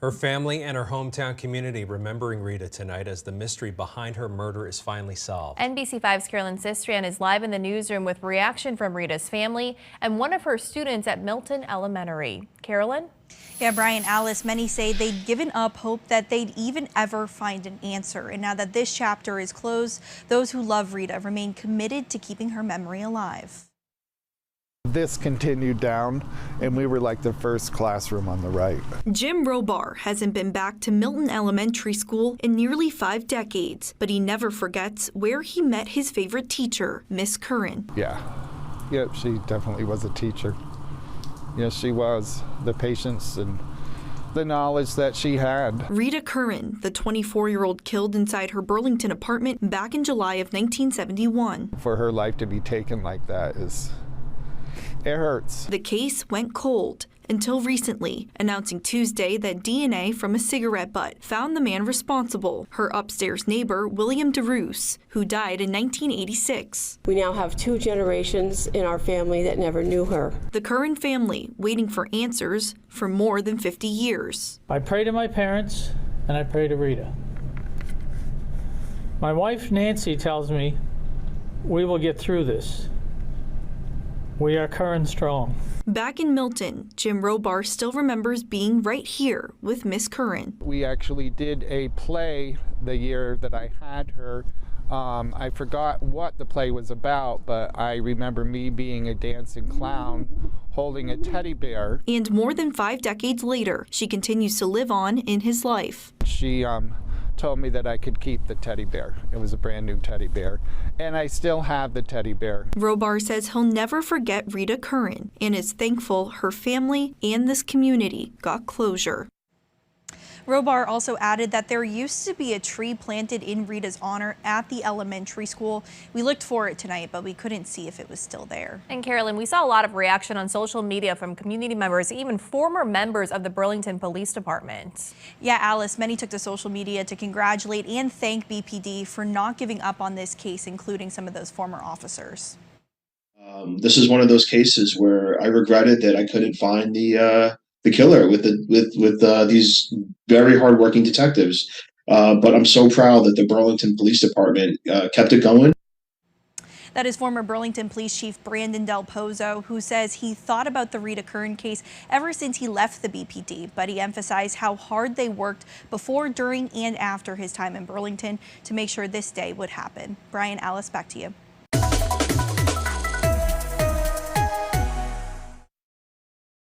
Her family and her hometown community remembering Rita tonight as the mystery behind her murder is finally solved. NBC5's Carolyn Sistrian is live in the newsroom with reaction from Rita's family and one of her students at Milton Elementary. Carolyn? Yeah, Brian, Alice, many say they'd given up hope that they'd even ever find an answer. And now that this chapter is closed, those who love Rita remain committed to keeping her memory alive. This continued down, and we were like the first classroom on the right. Jim Robar hasn't been back to Milton Elementary School in nearly 5 decades, but he never forgets where he met his favorite teacher, Miss Curran. Yep, she definitely was a teacher. Yes, she was. The patience and the knowledge that she had. Rita Curran, the 24-year-old killed inside her Burlington apartment back in July of 1971. For her life to be taken like that it hurts. The case went cold until recently, announcing Tuesday that DNA from a cigarette butt found the man responsible, her upstairs neighbor, William DeRoos, who died in 1986. We now have 2 generations in our family that never knew her. The Curran family waiting for answers for more than 50 years. I pray to my parents and I pray to Rita. My wife Nancy tells me we will get through this. We are Curran strong. Back in Milton, Jim Robar still remembers being right here with Miss Curran. We actually did a play the year that I had her. I forgot what the play was about, but I remember me being a dancing clown holding a teddy bear. And more than 5 decades later, she continues to live on in his life. She told me that I could keep the teddy bear. It was a brand new teddy bear, and I still have the teddy bear. Robar says he'll never forget Rita Curran and is thankful her family and this community got closure. Robar also added that there used to be a tree planted in Rita's honor at the elementary school. We looked for it tonight, but we couldn't see if it was still there. And Carolyn, we saw a lot of reaction on social media from community members, even former members of the Burlington Police Department. Yeah, Alice, many took to social media to congratulate and thank BPD for not giving up on this case, including some of those former officers. This is one of those cases where I regretted that I couldn't find the killer with these very hardworking detectives. But I'm so proud that the Burlington Police Department kept it going. That is former Burlington Police Chief Brandon Del Pozo, who says he thought about the Rita Curran case ever since he left the BPD, but he emphasized how hard they worked before, during, and after his time in Burlington to make sure this day would happen. Brian, Alice, back to you.